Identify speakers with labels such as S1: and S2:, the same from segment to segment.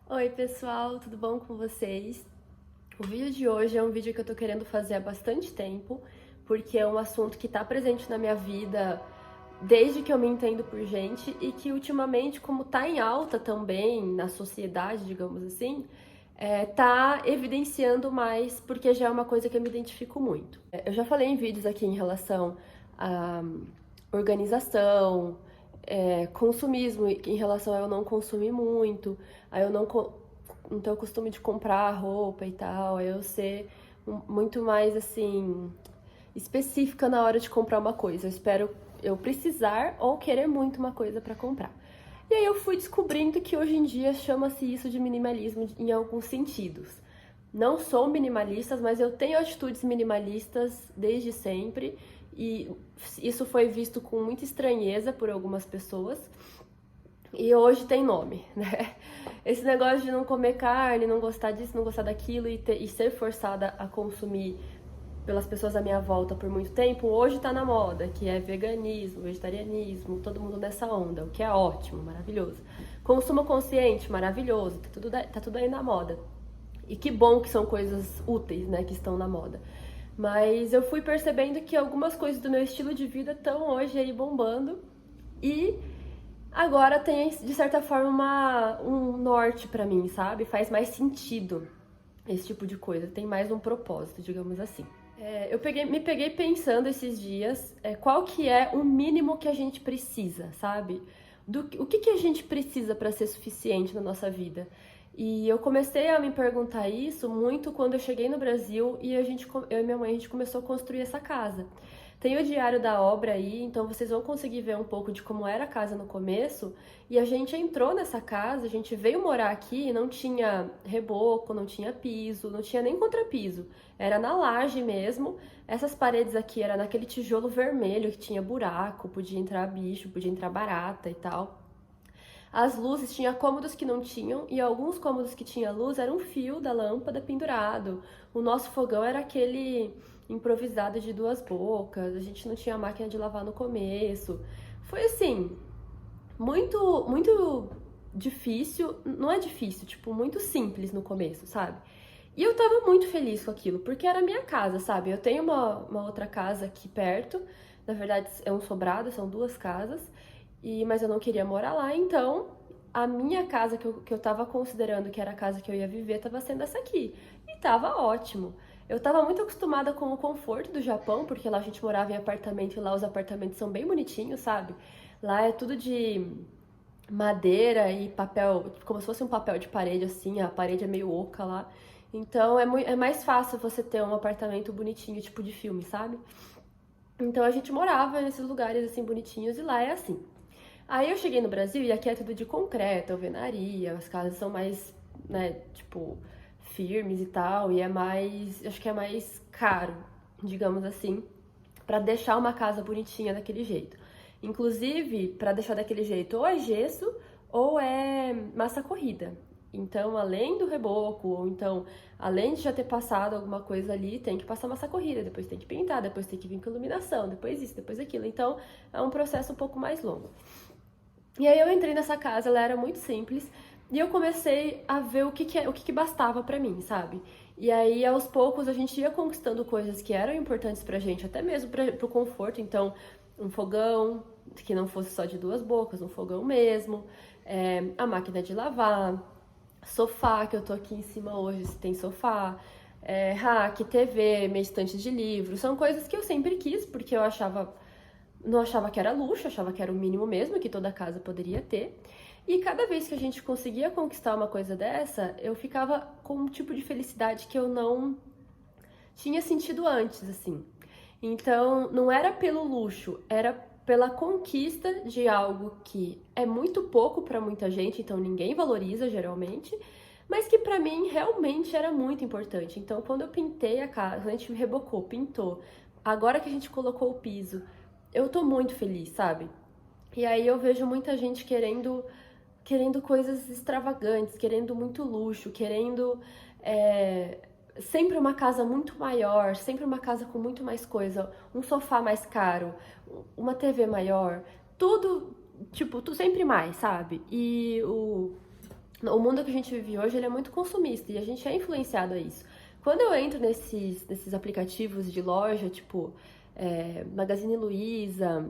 S1: Oi pessoal, tudo bom com vocês? O vídeo de hoje é um vídeo que eu tô querendo fazer há bastante tempo, porque é um assunto que tá presente na minha vida desde que eu me entendo por gente e que ultimamente, como tá em alta também na sociedade, digamos assim, tá evidenciando mais porque já é uma coisa que eu me identifico muito. Eu já falei em vídeos aqui em relação a organização, consumismo, em relação a eu não consumir muito, a eu não ter o costume de comprar roupa e tal, a eu ser muito mais assim específica na hora de comprar uma coisa. Eu espero eu precisar ou querer muito uma coisa para comprar. E aí eu fui descobrindo que hoje em dia chama-se isso de minimalismo em alguns sentidos. Não sou minimalista, mas eu tenho atitudes minimalistas desde sempre e isso foi visto com muita estranheza por algumas pessoas. E hoje tem nome, né? Esse negócio de não comer carne, não gostar disso, não gostar daquilo e ser forçada a consumir pelas pessoas à minha volta por muito tempo, hoje tá na moda, que é veganismo, vegetarianismo, todo mundo nessa onda, o que é ótimo, maravilhoso. Consumo consciente, maravilhoso, tá tudo aí na moda. E que bom que são coisas úteis, né, que estão na moda. Mas eu fui percebendo que algumas coisas do meu estilo de vida estão hoje aí bombando e agora tem, de certa forma, um norte pra mim, sabe? Faz mais sentido esse tipo de coisa, tem mais um propósito, digamos assim. Me peguei pensando esses dias qual que é o mínimo que a gente precisa, sabe? O que a gente precisa para ser suficiente na nossa vida? E eu comecei a me perguntar isso muito quando eu cheguei no Brasil e eu e minha mãe, a gente começou a construir essa casa. Tem o diário da obra aí, então vocês vão conseguir ver um pouco de como era a casa no começo. E a gente entrou nessa casa, a gente veio morar aqui e não tinha reboco, não tinha piso, não tinha nem contrapiso. Era na laje mesmo. Essas paredes aqui era naquele tijolo vermelho que tinha buraco, podia entrar bicho, podia entrar barata e tal. As luzes tinha cômodos que não tinham e alguns cômodos que tinha luz era um fio da lâmpada pendurado. O nosso fogão era aquele improvisado de duas bocas. A gente não tinha máquina de lavar no começo. Foi assim, muito difícil, não é difícil, tipo, muito simples no começo, sabe? E eu tava muito feliz com aquilo, porque era minha casa, sabe? Eu tenho uma outra casa aqui perto, na verdade é um sobrado, são duas casas, mas eu não queria morar lá, então a minha casa que eu tava considerando que era a casa que eu ia viver tava sendo essa aqui. E tava ótimo. Eu tava muito acostumada com o conforto do Japão, porque lá a gente morava em apartamento e lá os apartamentos são bem bonitinhos, sabe? Lá é tudo de madeira e papel, como se fosse um papel de parede assim, a parede é meio oca lá. Então é mais fácil você ter um apartamento bonitinho, tipo de filme, sabe? Então a gente morava nesses lugares assim bonitinhos e lá é assim. Aí eu cheguei no Brasil e aqui é tudo de concreto, alvenaria, as casas são mais, né, tipo, firmes e tal, e é mais, acho que é mais caro, digamos assim, pra deixar uma casa bonitinha daquele jeito. Inclusive, pra deixar daquele jeito, ou é gesso ou é massa corrida. Então, além do reboco, ou então, além de já ter passado alguma coisa ali, tem que passar massa corrida, depois tem que pintar, depois tem que vir com iluminação, depois isso, depois aquilo. Então, é um processo um pouco mais longo. E aí eu entrei nessa casa, ela era muito simples, e eu comecei a ver o que bastava pra mim, sabe? E aí, aos poucos, a gente ia conquistando coisas que eram importantes pra gente, até mesmo pro conforto. Então, um fogão que não fosse só de duas bocas, um fogão mesmo, a máquina de lavar, sofá, que eu tô aqui em cima hoje, se tem sofá, rack, TV, minha estante de livros. São coisas que eu sempre quis, porque não achava que era luxo, achava que era o mínimo mesmo que toda casa poderia ter. E cada vez que a gente conseguia conquistar uma coisa dessa, eu ficava com um tipo de felicidade que eu não tinha sentido antes, assim. Então, não era pelo luxo, era pela conquista de algo que é muito pouco para muita gente, então ninguém valoriza geralmente, mas que para mim realmente era muito importante. Então, quando eu pintei a casa, a gente rebocou, pintou, agora que a gente colocou o piso, eu tô muito feliz, sabe? E aí eu vejo muita gente querendo coisas extravagantes, querendo muito luxo, querendo é, sempre uma casa muito maior, sempre uma casa com muito mais coisa, um sofá mais caro, uma TV maior, tudo, tipo, tudo sempre mais, sabe? O mundo que a gente vive hoje, ele é muito consumista e a gente é influenciado a isso. Quando eu entro nesses aplicativos de loja, tipo Magazine Luiza,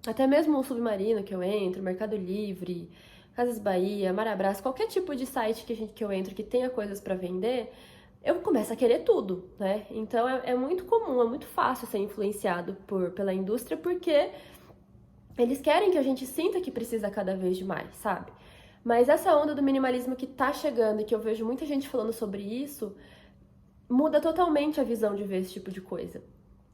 S1: até mesmo o Submarino que eu entro, Mercado Livre, Casas Bahia, Marabras, qualquer tipo de site que eu entro que tenha coisas para vender, eu começo a querer tudo, né? Então é muito comum, é muito fácil ser influenciado pela indústria porque eles querem que a gente sinta que precisa cada vez de mais, sabe? Mas essa onda do minimalismo que tá chegando e que eu vejo muita gente falando sobre isso, muda totalmente a visão de ver esse tipo de coisa.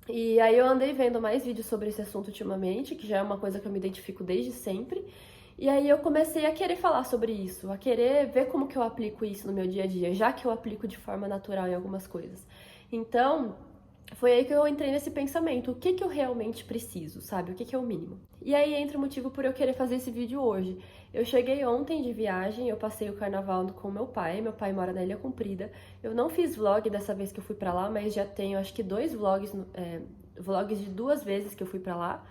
S1: E aí eu andei vendo mais vídeos sobre esse assunto ultimamente, que já é uma coisa que eu me identifico desde sempre. E aí eu comecei a querer falar sobre isso, a querer ver como que eu aplico isso no meu dia a dia, já que eu aplico de forma natural em algumas coisas. Então, foi aí que eu entrei nesse pensamento, o que eu realmente preciso, sabe? O que é o mínimo? E aí entra o motivo por eu querer fazer esse vídeo hoje. Eu cheguei ontem de viagem, eu passei o carnaval com meu pai mora na Ilha Comprida. Eu não fiz vlog dessa vez que eu fui pra lá, mas já tenho acho que 2 vlogs, vlogs de 2 vezes que eu fui pra lá,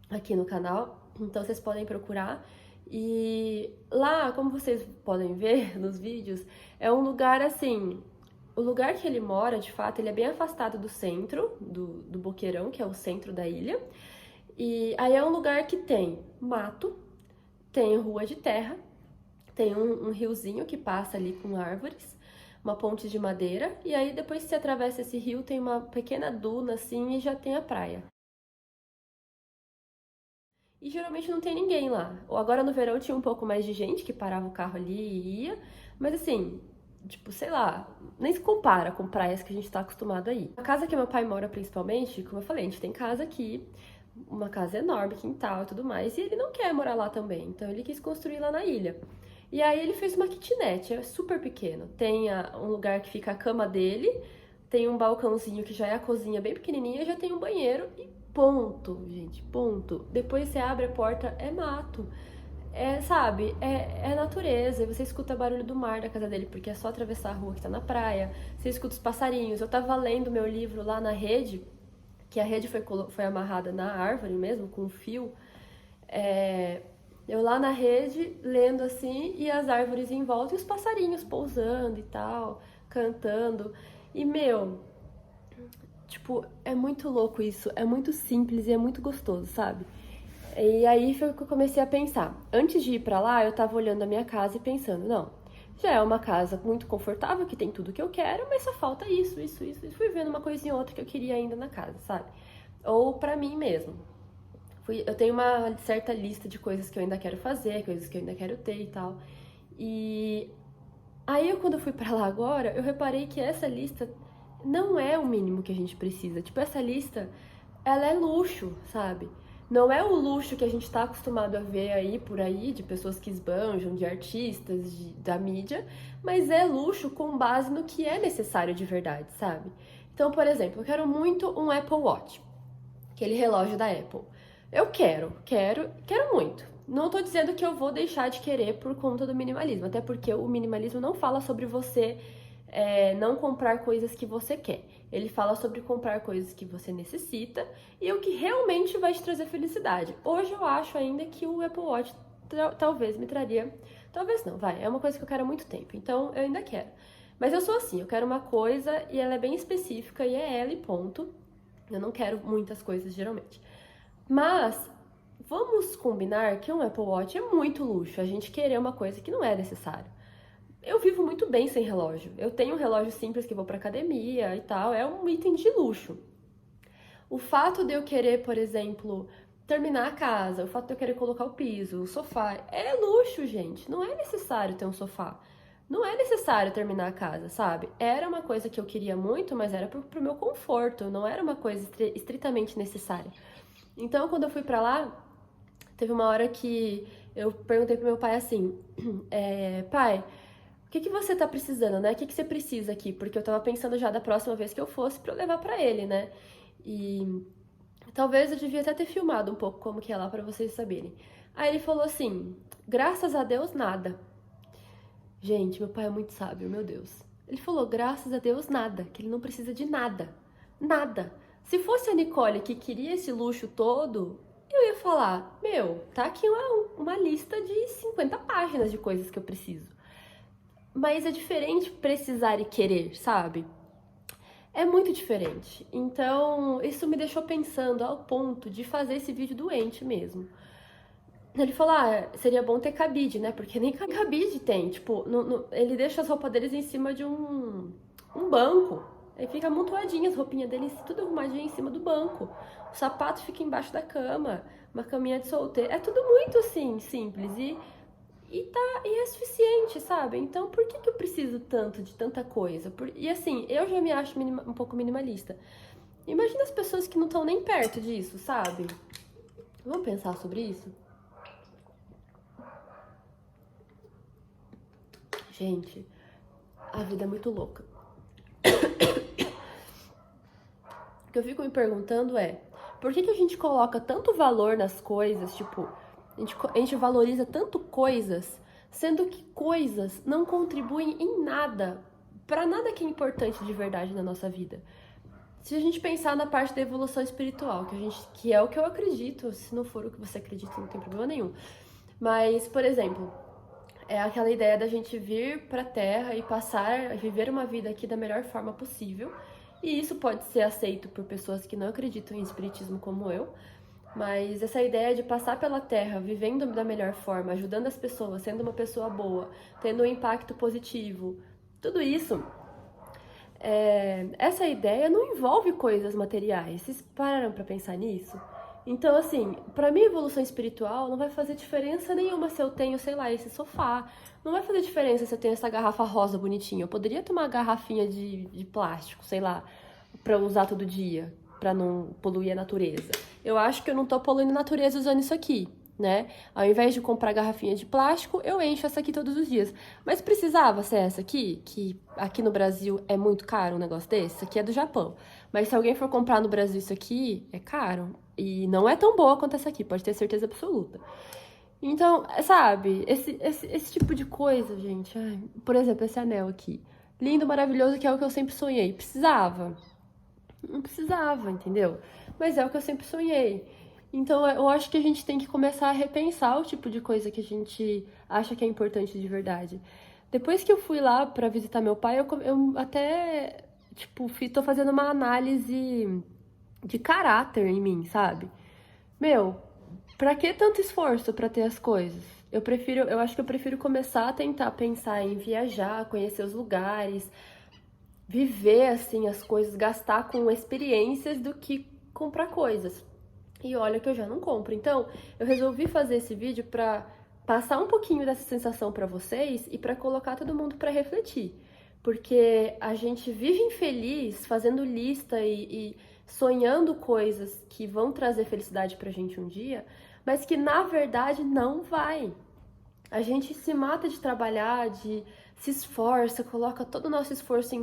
S1: aqui no canal, então vocês podem procurar. E lá, como vocês podem ver nos vídeos, é um lugar assim, o lugar que ele mora, de fato, ele é bem afastado do centro, do Boqueirão, que é o centro da ilha. E aí é um lugar que tem mato, tem rua de terra, tem um riozinho que passa ali com árvores, uma ponte de madeira, e aí depois que você atravessa esse rio tem uma pequena duna assim e já tem a praia. E geralmente não tem ninguém lá. Ou agora no verão tinha um pouco mais de gente que parava o carro ali e ia, mas assim, tipo, sei lá, nem se compara com praias que a gente tá acostumado a ir. A casa que meu pai mora principalmente, como eu falei, a gente tem casa aqui, uma casa enorme, quintal e tudo mais, e ele não quer morar lá também, então ele quis construir lá na ilha. E aí ele fez uma kitnet, é super pequeno. Tem um lugar que fica a cama dele, tem um balcãozinho que já é a cozinha bem pequenininha, já tem um banheiro e ponto, gente, ponto. Depois você abre a porta, é mato. Sabe, é natureza, e você escuta barulho do mar da casa dele, porque é só atravessar a rua que tá na praia, você escuta os passarinhos. Eu tava lendo meu livro lá na rede, que a rede foi amarrada na árvore mesmo, com um fio. Eu lá na rede, lendo assim, e as árvores em volta, e os passarinhos pousando e tal, cantando. E, meu, tipo, é muito louco isso, é muito simples e é muito gostoso, sabe? E aí foi que eu comecei a pensar. Antes de ir pra lá, eu tava olhando a minha casa e pensando, não, já é uma casa muito confortável, que tem tudo que eu quero, mas só falta isso, isso, isso. E fui vendo uma coisinha ou outra que eu queria ainda na casa, sabe? Ou pra mim mesmo. Eu tenho uma certa lista de coisas que eu ainda quero fazer, coisas que eu ainda quero ter e tal. E aí, quando eu fui pra lá agora, eu reparei que essa lista não é o mínimo que a gente precisa. Tipo, essa lista, ela é luxo, sabe? Não é o luxo que a gente tá acostumado a ver aí por aí, de pessoas que esbanjam, de artistas, da mídia, mas é luxo com base no que é necessário de verdade, sabe? Então, por exemplo, eu quero muito um Apple Watch, aquele relógio da Apple. Eu quero muito. Não tô dizendo que eu vou deixar de querer por conta do minimalismo, até porque o minimalismo não fala sobre você não comprar coisas que você quer. Ele fala sobre comprar coisas que você necessita e o que realmente vai te trazer felicidade. Hoje eu acho ainda que o Apple Watch talvez me traria... Talvez não, vai. É uma coisa que eu quero há muito tempo, então eu ainda quero. Mas eu sou assim, eu quero uma coisa e ela é bem específica e é ela e ponto. Eu não quero muitas coisas, geralmente. Mas vamos combinar que um Apple Watch é muito luxo, a gente querer uma coisa que não é necessário. Eu vivo muito bem sem relógio. Eu tenho um relógio simples que vou pra academia e tal, é um item de luxo. O fato de eu querer, por exemplo, terminar a casa, o fato de eu querer colocar o piso, o sofá, é luxo, gente. Não é necessário ter um sofá. Não é necessário terminar a casa, sabe? Era uma coisa que eu queria muito, mas era pro meu conforto, não era uma coisa estritamente necessária. Então, quando eu fui pra lá, teve uma hora que eu perguntei pro meu pai assim, pai, o que você tá precisando, né? O que você precisa aqui? Porque eu tava pensando já da próxima vez que eu fosse pra eu levar pra ele, né? E talvez eu devia até ter filmado um pouco como que é lá pra vocês saberem. Aí ele falou assim, graças a Deus, nada. Gente, meu pai é muito sábio, meu Deus. Ele falou, graças a Deus, nada, que ele não precisa de nada. Nada. Se fosse a Nicole que queria esse luxo todo, Eu ia falar, meu, tá aqui uma lista de 50 páginas de coisas que eu preciso. Mas é diferente precisar e querer, sabe? É muito diferente. Então, isso me deixou pensando ao ponto de fazer esse vídeo doente mesmo. Ele falou, seria bom ter cabide, né? Porque nem cabide tem. Tipo, ele deixa as roupas deles em cima de um banco. Aí fica amontoadinha as roupinhas deles, tudo arrumadinho em cima do banco. O sapato fica embaixo da cama. Uma caminha de solteiro. É tudo muito, assim, simples. E é suficiente, sabe? Então, por que eu preciso tanto de tanta coisa? E assim, eu já me acho um pouco minimalista. Imagina as pessoas que não estão nem perto disso, sabe? Vamos pensar sobre isso? Gente, a vida é muito louca. O que eu fico me perguntando é, por que a gente coloca tanto valor nas coisas, tipo, a gente valoriza tanto coisas, sendo que coisas não contribuem em nada, pra nada que é importante de verdade na nossa vida. Se a gente pensar na parte da evolução espiritual, que é o que eu acredito, se não for o que você acredita, não tem problema nenhum. Mas, por exemplo, é aquela ideia da gente vir pra Terra e passar a viver uma vida aqui da melhor forma possível. E isso pode ser aceito por pessoas que não acreditam em espiritismo como eu. Mas essa ideia de passar pela Terra, vivendo da melhor forma, ajudando as pessoas, sendo uma pessoa boa, tendo um impacto positivo, tudo isso, essa ideia não envolve coisas materiais. Vocês pararam pra pensar nisso? Então, assim, pra mim, evolução espiritual não vai fazer diferença nenhuma se eu tenho, sei lá, esse sofá. Não vai fazer diferença se eu tenho essa garrafa rosa bonitinha. Eu poderia tomar uma garrafinha de plástico, sei lá, pra usar todo dia, pra não poluir a natureza. Eu acho que eu não tô poluindo a natureza usando isso aqui, né? Ao invés de comprar garrafinha de plástico, eu encho essa aqui todos os dias. Mas precisava ser essa aqui? Que aqui no Brasil é muito caro um negócio desse? Isso aqui é do Japão. Mas se alguém for comprar no Brasil isso aqui, é caro. E não é tão boa quanto essa aqui, pode ter certeza absoluta. Então, sabe, esse tipo de coisa, gente. Ai, por exemplo, esse anel aqui. Lindo, maravilhoso, que é o que eu sempre sonhei. Precisava? Não precisava, entendeu? Mas é o que eu sempre sonhei. Então, eu acho que a gente tem que começar a repensar o tipo de coisa que a gente acha que é importante de verdade. Depois que eu fui lá pra visitar meu pai, eu até, tipo, tô fazendo uma análise de caráter em mim, sabe? Meu, pra que tanto esforço pra ter as coisas? Eu acho que eu prefiro começar a tentar pensar em viajar, conhecer os lugares, viver assim as coisas, gastar com experiências do que comprar coisas. E olha que eu já não compro. Então, eu resolvi fazer esse vídeo pra passar um pouquinho dessa sensação pra vocês e pra colocar todo mundo pra refletir. Porque a gente vive infeliz fazendo lista e sonhando coisas que vão trazer felicidade pra gente um dia, mas que na verdade não vai. A gente se mata de trabalhar, se esforça, coloca todo o nosso esforço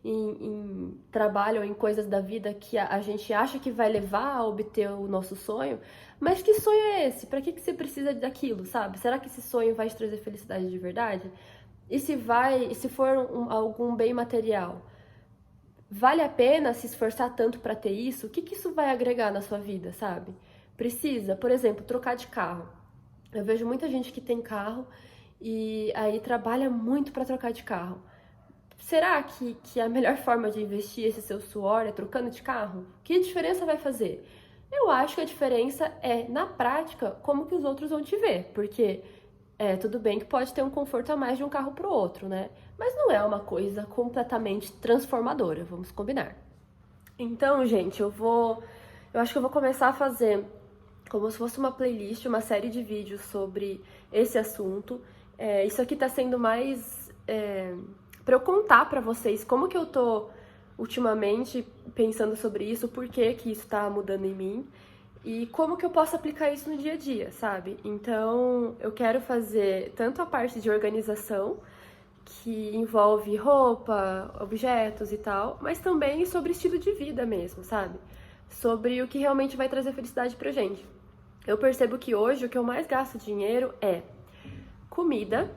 S1: em trabalho ou em coisas da vida que a gente acha que vai levar a obter o nosso sonho, mas que sonho é esse? Pra que você precisa daquilo, sabe? Será que esse sonho vai te trazer felicidade de verdade? E se for algum bem material, vale a pena se esforçar tanto pra ter isso? O que isso vai agregar na sua vida, sabe? Precisa, por exemplo, trocar de carro. Eu vejo muita gente que tem carro e aí trabalha muito pra trocar de carro. Será que a melhor forma de investir esse seu suor é trocando de carro? Que diferença vai fazer? Eu acho que a diferença é, na prática, como que os outros vão te ver. Porque tudo bem que pode ter um conforto a mais de um carro pro outro, né? Mas não é uma coisa completamente transformadora, vamos combinar. Então, gente, eu acho que eu vou começar a fazer como se fosse uma playlist, uma série de vídeos sobre esse assunto. Isso aqui tá sendo mais pra eu contar pra vocês como que eu tô ultimamente pensando sobre isso, por que que isso tá mudando em mim e como que eu posso aplicar isso no dia a dia, sabe? Então, eu quero fazer tanto a parte de organização, que envolve roupa, objetos e tal, mas também sobre estilo de vida mesmo, sabe? Sobre o que realmente vai trazer felicidade pra gente. Eu percebo que hoje o que eu mais gasto dinheiro é comida,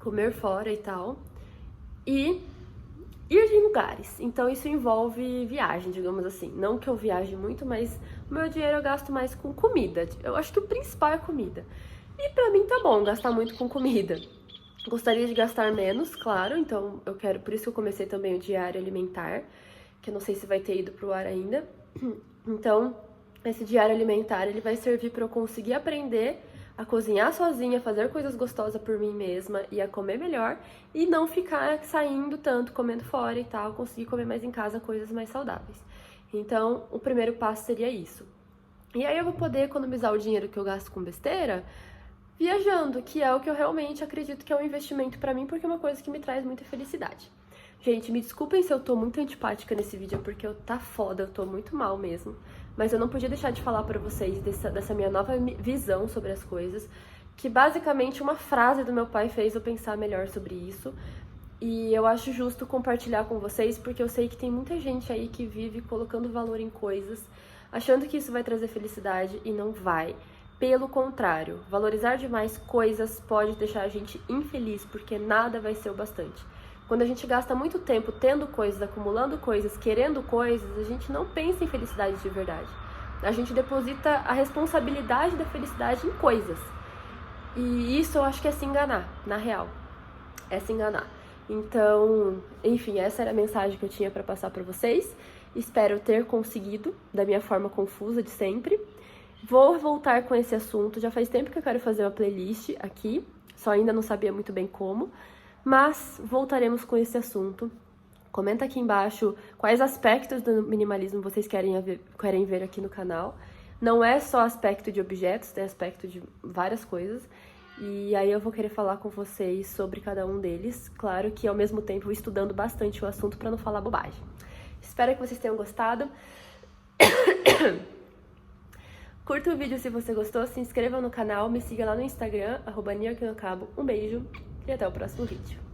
S1: comer fora e tal, e ir em lugares. Então isso envolve viagem, digamos assim. Não que eu viaje muito, mas o meu dinheiro eu gasto mais com comida. Eu acho que o principal é comida. E pra mim tá bom gastar muito com comida. Gostaria de gastar menos, claro, então eu quero, por isso que eu comecei também o diário alimentar, que eu não sei se vai ter ido pro ar ainda. Então, esse diário alimentar, ele vai servir para eu conseguir aprender a cozinhar sozinha, fazer coisas gostosas por mim mesma e a comer melhor e não ficar saindo tanto, comendo fora e tal, conseguir comer mais em casa coisas mais saudáveis. Então, o primeiro passo seria isso. E aí eu vou poder economizar o dinheiro que eu gasto com besteira viajando, que é o que eu realmente acredito que é um investimento pra mim, porque é uma coisa que me traz muita felicidade. Gente, me desculpem se eu tô muito antipática nesse vídeo, porque tá foda, eu tô muito mal mesmo. Mas eu não podia deixar de falar pra vocês dessa minha nova visão sobre as coisas, que basicamente uma frase do meu pai fez eu pensar melhor sobre isso. E eu acho justo compartilhar com vocês, porque eu sei que tem muita gente aí que vive colocando valor em coisas, achando que isso vai trazer felicidade e não vai. Pelo contrário, valorizar demais coisas pode deixar a gente infeliz, porque nada vai ser o bastante. Quando a gente gasta muito tempo tendo coisas, acumulando coisas, querendo coisas, a gente não pensa em felicidade de verdade. A gente deposita a responsabilidade da felicidade em coisas. E isso eu acho que é se enganar, na real. É se enganar. Então, enfim, essa era a mensagem que eu tinha para passar para vocês. Espero ter conseguido, da minha forma confusa de sempre. Vou voltar com esse assunto, já faz tempo que eu quero fazer uma playlist aqui, só ainda não sabia muito bem como, mas voltaremos com esse assunto. Comenta aqui embaixo quais aspectos do minimalismo vocês querem ver aqui no canal. Não é só aspecto de objetos, tem aspecto de várias coisas. E aí eu vou querer falar com vocês sobre cada um deles. Claro que ao mesmo tempo vou estudando bastante o assunto para não falar bobagem. Espero que vocês tenham gostado. Curta o vídeo se você gostou, se inscreva no canal, me siga lá no Instagram, @niaquinocabo. Um beijo e até o próximo vídeo.